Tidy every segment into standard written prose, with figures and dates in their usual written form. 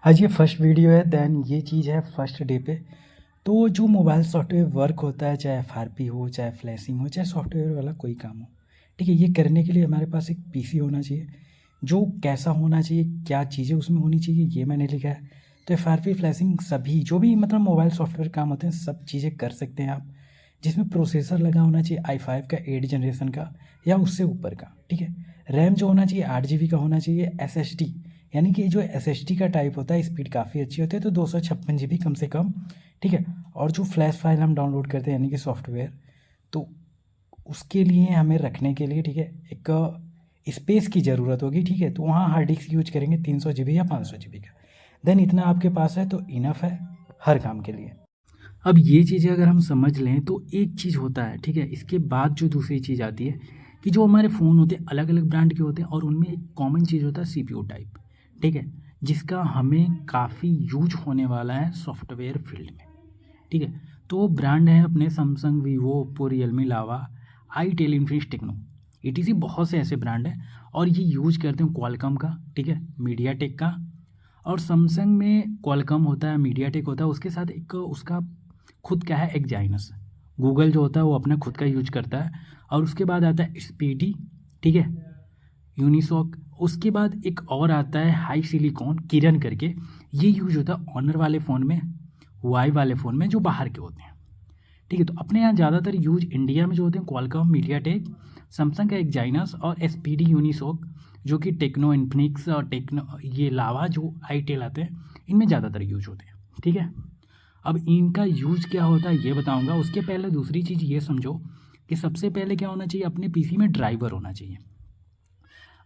आज ये first video है। दैन ये चीज़ है फर्स्ट डे पे। तो जो मोबाइल सॉफ्टवेयर वर्क होता है, चाहे एफआरपी हो, चाहे फ्लैशिंग हो, चाहे सॉफ्टवेयर वाला कोई काम हो, ठीक है, ये करने के लिए हमारे पास एक पीसी होना चाहिए। जो कैसा होना चाहिए, क्या चीज़ें उसमें होनी चाहिए, ये मैंने लिखा है। तो एफआरपी फ्लैशिंग सभी जो भी मतलब मोबाइल सॉफ्टवेयर काम होते हैं, सब चीज़ें कर सकते हैं आप। जिसमें प्रोसेसर लगा होना चाहिए i5 का 8 जनरेशन का या उससे ऊपर का, ठीक है। रैम जो होना चाहिए 8 GB का होना चाहिए। एसएसडी यानी कि जो एसएसडी का टाइप होता है, स्पीड काफ़ी अच्छी होती है, तो 256 GB कम से कम, ठीक है। और जो फ्लैश फाइल हम डाउनलोड करते हैं यानी कि सॉफ्टवेयर, तो उसके लिए हमें रखने के लिए, ठीक है, एक स्पेस की ज़रूरत होगी, ठीक है। तो वहाँ हार्ड डिस्क यूज करेंगे 300 GB या 500 GB का। देन इतना आपके पास है तो इनफ है हर काम के लिए। अब ये चीज़ें अगर हम समझ लें तो एक चीज़ होता है, ठीक है। इसके बाद जो दूसरी चीज़ आती है कि जो हमारे फ़ोन होते हैं अलग अलग ब्रांड के होते हैं और उनमें एक कॉमन चीज़ होता है सीपीयू टाइप, ठीक है, जिसका हमें काफ़ी यूज होने वाला है सॉफ्टवेयर फील्ड में, ठीक है। तो ब्रांड है अपने सैमसंग, वीवो, ओप्पो, रियलमी, लावा, आईटेल, इन्फिनिक्स, टेक्नो, ईटीसी, बहुत से ऐसे ब्रांड हैं और ये यूज करते हैं क्वालकॉम का, ठीक है, मीडियाटेक का। और सैमसंग में क्वालकॉम होता है, मीडियाटेक होता है, उसके साथ एक उसका खुद क्या है, एक्जाइनस। गूगल जो होता है वो अपना खुद का यूज करता है। और उसके बाद आता है स्पीडी, ठीक है, यूनिसॉक। उसके बाद एक और आता है हाई सिलिकॉन, किरण करके। ये यूज होता है ऑनर वाले फ़ोन में, वाई वाले फ़ोन में जो बाहर के होते हैं, ठीक है। तो अपने यहाँ ज़्यादातर यूज इंडिया में जो होते हैं क्वालकॉम, मीडियाटेक, सैमसंग का एक्जाइनस और एसपीडी, यूनिसॉक, जो कि टेक्नो, इन्फिनिक्स और टेक्नो, ये लावा जो आईटेल आते हैं, इनमें ज़्यादातर यूज होते हैं, ठीक है। अब इनका यूज़ क्या होता है ये बताऊंगा। उसके पहले दूसरी चीज़ ये समझो कि सबसे पहले क्या होना चाहिए, अपने पीसी में ड्राइवर होना चाहिए।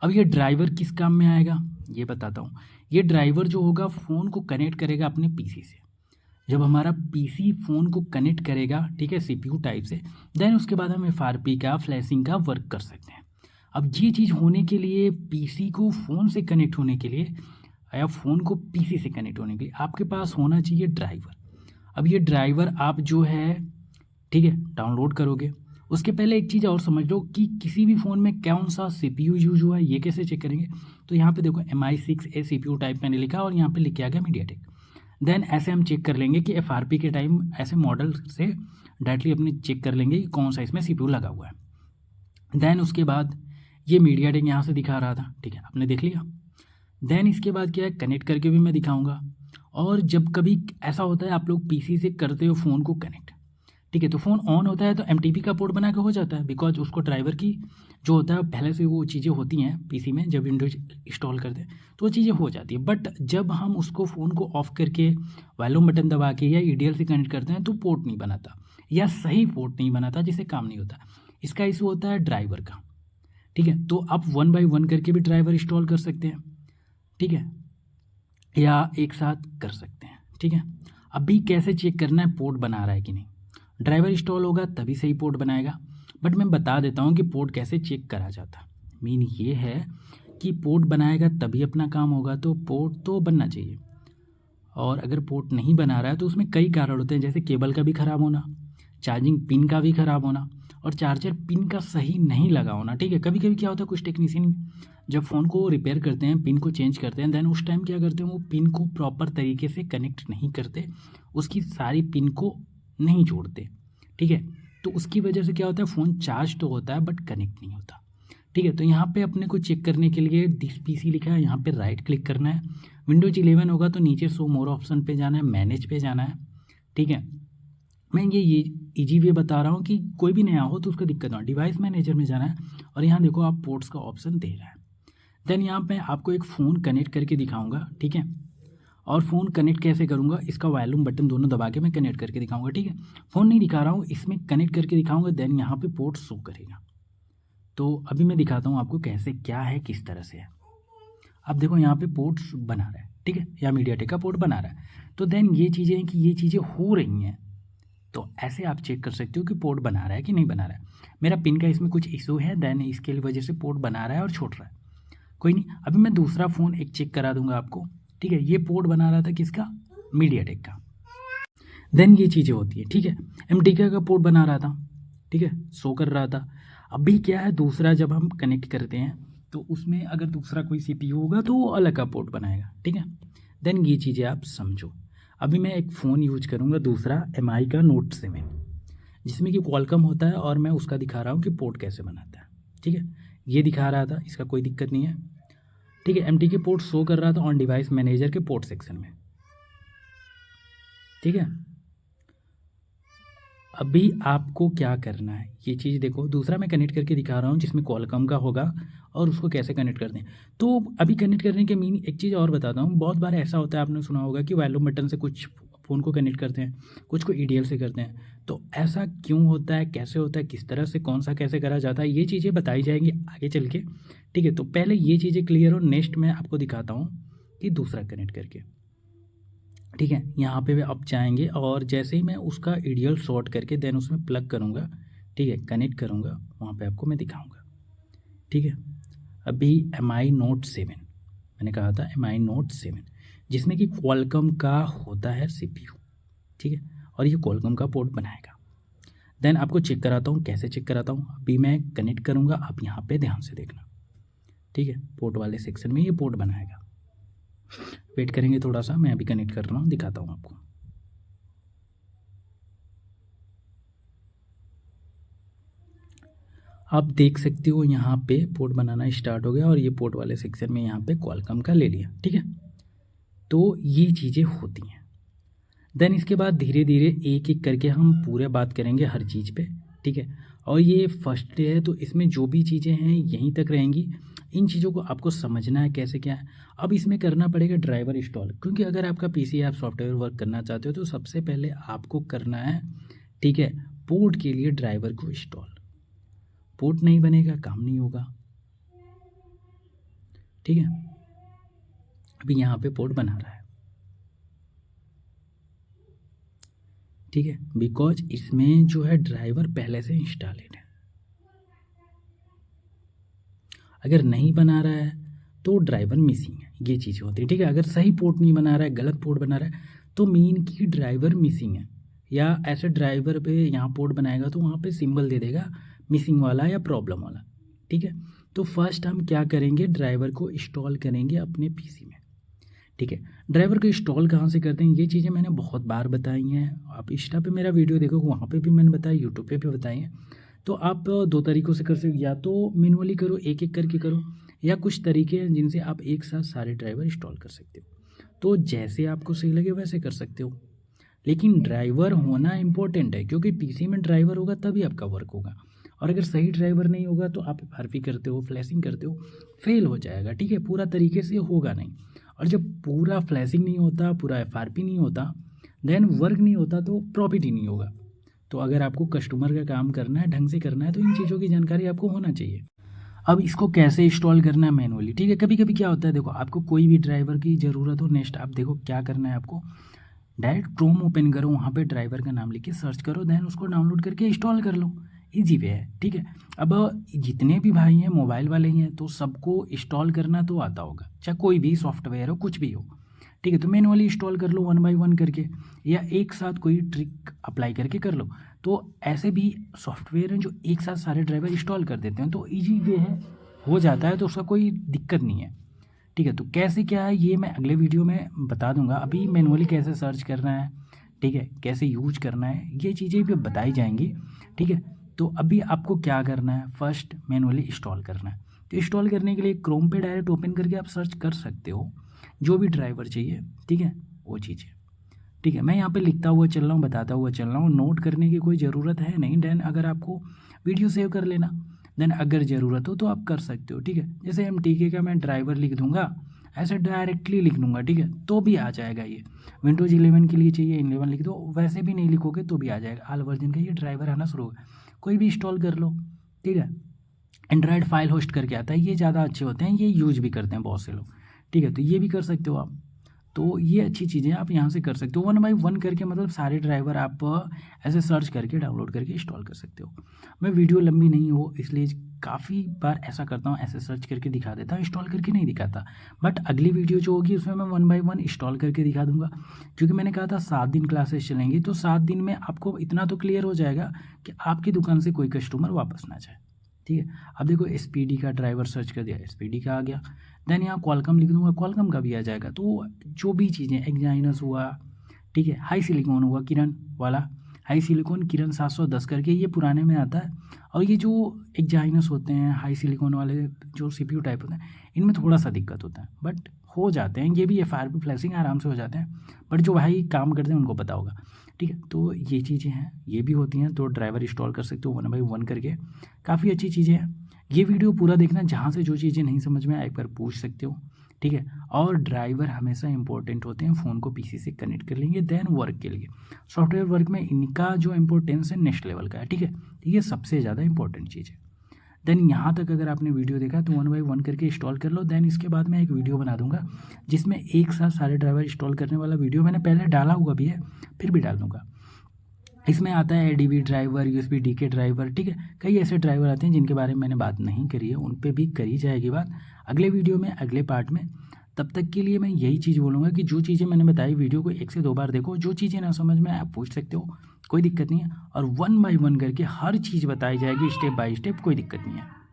अब ये ड्राइवर किस काम में आएगा ये बताता हूँ। ये ड्राइवर जो होगा फ़ोन को कनेक्ट करेगा अपने पीसी से। जब हमारा पीसी फ़ोन को कनेक्ट करेगा, ठीक है, सीपीयू टाइप से, देन उसके बाद हम एफआरपी का, फ्लैशिंग का वर्क कर सकते हैं। अब ये चीज़ होने के लिए, पीसी को फ़ोन से कनेक्ट होने के लिए या फ़ोन को पीसी से कनेक्ट होने के लिए आपके पास होना चाहिए ड्राइवर। अब ये ड्राइवर आप जो है, ठीक है, डाउनलोड करोगे। उसके पहले एक चीज़ और समझ लो कि किसी भी फ़ोन में कौन सा सीपीयू यूज हुआ है ये कैसे चेक करेंगे। तो यहाँ पे देखो MI6A सीपीयू टाइप मैंने लिखा और यहाँ पे लिख के आ गया मीडियाटेक। देन ऐसे हम चेक कर लेंगे कि एफआरपी के टाइम ऐसे मॉडल से डायरेक्टली अपने चेक कर लेंगे कि कौन सा इसमें सीपीयू लगा हुआ है। देन उसके बाद ये मीडियाटेक यहाँ से दिखा रहा था, ठीक है, आपने देख लिया। देन इसके बाद क्या है, कनेक्ट करके भी मैं दिखाऊंगा। और जब कभी ऐसा होता है आप लोग पीसी से करते हो फ़ोन को कनेक्ट, ठीक है, तो फ़ोन ऑन होता है तो एमटीपी का पोर्ट बना के हो जाता है, बिकॉज उसको ड्राइवर की जो होता है पहले से वो चीज़ें होती हैं पीसी में, जब विंडोज इंस्टॉल करते हैं तो वो चीज़ें हो जाती है। बट जब हम उसको फ़ोन को ऑफ करके वॉल्यूम बटन दबा के या ईडीएल से कनेक्ट करते हैं तो पोर्ट नहीं बनाता या सही पोर्ट नहीं बनाता, जिससे काम नहीं होता। इसका इशू होता है ड्राइवर का, ठीक है। तो आप 1 बाय 1 करके भी ड्राइवर इंस्टॉल कर सकते हैं, ठीक है, या एक साथ कर सकते हैं, ठीक है। अभी कैसे चेक करना है पोर्ट बना रहा है कि नहीं, ड्राइवर इंस्टॉल होगा तभी सही पोर्ट बनाएगा। बट मैं बता देता हूँ कि पोर्ट कैसे चेक करा जाता है। मीन ये है कि पोर्ट बनाएगा तभी अपना काम होगा, तो पोर्ट तो बनना चाहिए। और अगर पोर्ट नहीं बना रहा है तो उसमें कई कारण होते हैं, जैसे केबल का भी ख़राब होना, चार्जिंग पिन का भी ख़राब होना और चार्जर पिन का सही नहीं लगा होना, ठीक है। कभी कभी क्या होता है, कुछ टेक्नीशियन जब फ़ोन को रिपेयर करते हैं, पिन को चेंज करते हैं, देन उस टाइम क्या करते हैं, वो पिन को प्रॉपर तरीके से कनेक्ट नहीं करते, उसकी सारी पिन को नहीं जोड़ते, ठीक है। तो उसकी वजह से क्या होता है, फ़ोन चार्ज तो होता है बट कनेक्ट नहीं होता, ठीक है। तो यहाँ पे अपने को चेक करने के लिए दिस पीसी लिखा है, यहाँ पे राइट क्लिक करना है। विंडोज 11 होगा तो नीचे शो मोर ऑप्शन पे जाना है, मैनेज पे जाना है, ठीक है। मैं ये ईजी वे बता रहा हूँ कि कोई भी नया हो तो उसको दिक्कत ना हो। डिवाइस मैनेजर में जाना है और यहाँ देखो आप पोर्ट्स का ऑप्शन दे रहा है। देन यहाँ पे आपको एक फ़ोन कनेक्ट करके दिखाऊंगा, ठीक है। और फ़ोन कनेक्ट कैसे करूँगा, इसका वॉल्यूम बटन दोनों दबा के मैं कनेक्ट करके दिखाऊंगा, ठीक है। फ़ोन नहीं दिखा रहा हूँ, इसमें कनेक्ट करके दिखाऊंगा, देन यहाँ पे पोर्ट शो करेगा। तो अभी मैं दिखाता हूँ आपको कैसे क्या है, किस तरह से है। अब देखो यहाँ पे पोर्ट बना रहा है, ठीक है, या मीडियाटेक का पोर्ट बना रहा है। तो देन ये चीज़ें हैं कि ये चीज़ें हो रही हैं, तो ऐसे आप चेक कर सकते हो कि पोर्ट बना रहा है कि नहीं बना रहा है। मेरा पिन का इसमें कुछ इशू है, देन इसके वजह से पोर्ट बना रहा है और छोड़ रहा है, कोई नहीं। अभी मैं दूसरा फ़ोन एक चेक करा दूंगा आपको, ठीक है। ये पोर्ट बना रहा था किसका, मीडियाटेक का। देन ये चीज़ें होती हैं, ठीक है। एमटीके का पोर्ट बना रहा था, ठीक है, शो कर रहा था। अभी क्या है, दूसरा जब हम कनेक्ट करते हैं तो उसमें अगर दूसरा कोई सीपीयू होगा तो वो अलग का पोर्ट बनाएगा, ठीक है। देन ये चीज़ें आप समझो। अभी मैं एक फ़ोन यूज करूँगा दूसरा MI का Note 7, जिसमें कि क्वालकॉम होता है, और मैं उसका दिखा रहा हूँ कि पोर्ट कैसे बनाता है। ठीक है, ये दिखा रहा था, इसका कोई दिक्कत नहीं है। ठीक है, MTK पोर्ट शो कर रहा था ऑन डिवाइस मैनेजर के पोर्ट सेक्शन में। ठीक है, अभी आपको क्या करना है, ये चीज़ देखो। दूसरा मैं कनेक्ट करके दिखा रहा हूँ जिसमें क्वालकॉम का होगा, और उसको कैसे कनेक्ट करते हैं। तो अभी कनेक्ट करने के मीन एक चीज़ और बताता हूँ। बहुत बार ऐसा होता है, आपने सुना होगा कि वॉल्यूम बटन से कुछ फ़ोन को कनेक्ट करते हैं, कुछ को EDL से करते हैं। तो ऐसा क्यों होता है, कैसे होता है, किस तरह से, कौन सा कैसे करा जाता है, ये चीज़ें बताई जाएंगी आगे चल के। ठीक है, तो पहले ये चीज़ें क्लियर हो, नेक्स्ट मैं आपको दिखाता हूँ कि दूसरा कनेक्ट करके। ठीक है, यहाँ पे आप जाएंगे, और जैसे ही मैं उसका EDL शॉर्ट करके देन उसमें प्लग करूँगा, ठीक है, कनेक्ट करूँगा, वहाँ पे आपको मैं दिखाऊँगा। ठीक है, अभी MI Note 7 मैंने कहा था, MI Note 7 जिसमें कि क्वालकॉम का होता है CPU। ठीक है, और ये क्वालकॉम का पोर्ट बनाएगा। देन आपको चेक कराता हूँ, कैसे चेक कराता हूँ। अभी मैं कनेक्ट करूँगा, आप यहाँ पे ध्यान से देखना। ठीक है, पोर्ट वाले सेक्शन में ये पोर्ट बनाएगा। वेट करेंगे थोड़ा सा, मैं अभी कनेक्ट कर रहा हूँ, दिखाता हूँ आपको। आप देख सकते हो यहाँ पे पोर्ट बनाना स्टार्ट हो गया, और ये पोर्ट वाले सेक्शन में यहाँ पे क्वालकॉम का ले लिया। ठीक है, तो ये चीज़ें होती हैं। देन इसके बाद धीरे धीरे एक एक करके हम पूरे बात करेंगे हर चीज़ पे। ठीक है, और ये फर्स्ट डे है, तो इसमें जो भी चीज़ें हैं यहीं तक रहेंगी। इन चीज़ों को आपको समझना है कैसे क्या है। अब इसमें करना पड़ेगा ड्राइवर इंस्टॉल, क्योंकि अगर आपका PC आप सॉफ्टवेयर वर्क करना चाहते हो तो सबसे पहले आपको करना है, ठीक है, पोर्ट के लिए ड्राइवर को इंस्टॉल। पोर्ट नहीं बनेगा, काम नहीं होगा। ठीक है, अभी यहाँ पे पोर्ट बना रहा है। ठीक है, बिकॉज इसमें जो है ड्राइवर पहले से इंस्टॉलेड है। अगर नहीं बना रहा है तो ड्राइवर मिसिंग है, ये चीज़ होती है। ठीक है, अगर सही पोर्ट नहीं बना रहा है, गलत पोर्ट बना रहा है, तो मीन की ड्राइवर मिसिंग है। या ऐसे ड्राइवर पे यहाँ पोर्ट बनाएगा तो वहाँ पे सिंबल दे देगा मिसिंग वाला या प्रॉब्लम वाला। ठीक है, तो फर्स्ट हम क्या करेंगे, ड्राइवर को इंस्टॉल करेंगे अपने PC में। ठीक है, ड्राइवर को इंस्टॉल कहाँ से करते हैं, ये चीज़ें मैंने बहुत बार बताई हैं। आप इंस्टा पे मेरा वीडियो देखो, वहाँ पे भी मैंने बताया, यूट्यूब पे भी बताई हैं। तो आप दो तरीक़ों से कर सकते हो, या तो मैनुअली करो, एक एक करके करो, या कुछ तरीके हैं जिनसे आप एक साथ सारे ड्राइवर इंस्टॉल कर सकते हो। तो जैसे आपको सही लगे वैसे कर सकते हो, लेकिन ड्राइवर होना इम्पोर्टेंट है, क्योंकि PC में ड्राइवर होगा तभी आपका वर्क होगा। और अगर सही ड्राइवर नहीं होगा तो आप FRP करते हो, फ्लैशिंग करते हो, फेल हो जाएगा। ठीक है, पूरा तरीके से होगा नहीं। और जब पूरा फ्लैशिंग नहीं होता, पूरा FRP नहीं होता, देन वर्क नहीं होता, तो प्रॉफिट ही नहीं होगा। तो अगर आपको कस्टमर का काम करना है, ढंग से करना है, तो इन चीज़ों की जानकारी आपको होना चाहिए। अब इसको कैसे इंस्टॉल करना है मैनुअली। ठीक है, कभी कभी क्या होता है, देखो आपको कोई भी ड्राइवर की ज़रूरत हो, नेक्स्ट आप देखो क्या करना है आपको, डायरेक्ट क्रोम ओपन करो, वहाँ पे ड्राइवर का नाम लिख के सर्च करो, देन उसको डाउनलोड करके इंस्टॉल कर लो। इजी वे है। ठीक है, अब जितने भी भाई हैं मोबाइल वाले ही हैं, तो सबको इंस्टॉल करना तो आता होगा, चाहे कोई भी सॉफ्टवेयर हो, कुछ भी हो। ठीक है, तो मैनुअली इंस्टॉल कर लो 1 बाय 1 करके, या एक साथ कोई ट्रिक अप्लाई करके कर लो। तो ऐसे भी सॉफ्टवेयर हैं जो एक साथ सारे ड्राइवर इंस्टॉल कर देते हैं, तो ईजी वे है, हो जाता है, तो उसका कोई दिक्कत नहीं है। ठीक है, तो कैसे क्या है ये मैं अगले वीडियो में बता दूंगा। अभी मैनुअली कैसे सर्च करना है, ठीक है, कैसे यूज करना है, ये चीज़ें भी बताई जाएंगी। ठीक है, तो अभी आपको क्या करना है, फर्स्ट मैनुअली इंस्टॉल करना है। तो इंस्टॉल करने के लिए क्रोम पे डायरेक्ट ओपन करके आप सर्च कर सकते हो जो भी ड्राइवर चाहिए। ठीक है, वो चीज़ें। ठीक है, मैं यहाँ पे लिखता हुआ चल रहा हूँ, बताता हुआ चल रहा हूँ, नोट करने की कोई ज़रूरत है नहीं। देन अगर आपको वीडियो सेव कर लेना, देन अगर ज़रूरत हो तो आप कर सकते हो। ठीक है, जैसे MTK का मैं ड्राइवर लिख दूंगा, ऐसे डायरेक्टली लिख दूंगा, ठीक है, तो भी आ जाएगा। ये विंडोज़ 11 के लिए चाहिए 11 लिख दो, वैसे भी नहीं लिखोगे तो भी आ जाएगा। ऑल वर्जन का ये ड्राइवर आना शुरू होगा, कोई भी इंस्टॉल कर लो। ठीक है, एंड्रॉयड फाइल होस्ट करके आता है, ये ज़्यादा अच्छे होते हैं, ये यूज भी करते हैं बहुत से लोग। ठीक है, तो ये भी कर सकते हो आप। तो ये अच्छी चीज़ें आप यहाँ से कर सकते हो 1 बाय 1 करके, मतलब सारे ड्राइवर आप ऐसे सर्च करके डाउनलोड करके इंस्टॉल कर सकते हो। मैं वीडियो लंबी नहीं हो इसलिए काफ़ी बार ऐसा करता हूँ, ऐसे सर्च करके दिखा देता हूँ, इंस्टॉल करके नहीं दिखाता। बट अगली वीडियो जो होगी उसमें मैं 1 बाय 1 इंस्टॉल करके दिखा दूंगा, क्योंकि मैंने कहा था 7 दिन क्लासेस चलेंगी, तो 7 दिन में आपको इतना तो क्लियर हो जाएगा कि आपकी दुकान से कोई कस्टमर वापस ना जाए। ठीक है। अब देखो SPD का ड्राइवर सर्च कर दिया, SPD का आ गया। देन यहाँ क्वालकॉम लिख दूंगा, क्वालकॉम का भी आ जाएगा। तो जो भी चीज़ें, एक्साइनस हुआ, ठीक है, हाई सिलिकॉन हुआ, किरण वाला हाई सिलिकॉन किरण 710 करके, ये पुराने में आता है। और ये जो एक्साइनस होते हैं हाई सिलिकॉन वाले जो CPU टाइप होते हैं, इनमें थोड़ा सा दिक्कत होता है, बट हो जाते हैं। ये भी FRP फ्लैशिंग आराम से हो जाते हैं, बट जो भाई काम करते हैं उनको पता होगा। ठीक है, तो ये चीज़ें हैं, ये भी होती हैं। तो ड्राइवर इंस्टॉल कर सकते हो 1 बाय 1 करके, काफ़ी अच्छी चीज़ें हैं। ये वीडियो पूरा देखना, जहाँ से जो चीज़ें नहीं समझ में आए एक बार पूछ सकते हो। ठीक है, और ड्राइवर हमेशा इंपॉर्टेंट होते हैं, फ़ोन को PC से कनेक्ट कर लेंगे। देन वर्क के लिए, सॉफ्टवेयर वर्क में इनका जो इम्पोर्टेंस है नेक्स्ट लेवल का है। ठीक है, तो ये सबसे ज़्यादा इंपॉर्टेंट चीज़ है। देन यहाँ तक अगर आपने वीडियो देखा तो 1 बाय 1 करके इंस्टॉल कर लो। देन इसके बाद मैं एक वीडियो बना दूंगा जिसमें एक साथ सारे ड्राइवर इंस्टॉल करने वाला वीडियो मैंने पहले डाला हुआ भी है, फिर भी डाल दूंगा। इसमें आता है ADB driver, USB DK driver. ठीक है, कई ऐसे ड्राइवर आते हैं जिनके बारे में मैंने बात नहीं करी है, उन पे भी करी जाएगी बात अगले वीडियो में, अगले पार्ट में। तब तक के लिए मैं यही चीज़ बोलूँगा कि जो चीज़ें मैंने बताई वीडियो को 1 से 2 बार देखो, जो चीज़ें ना समझ में आप पूछ सकते हो, कोई दिक्कत नहीं है। और 1 बाय 1 करके हर चीज़ बताई जाएगी, स्टेप बाय स्टेप, कोई दिक्कत नहीं है।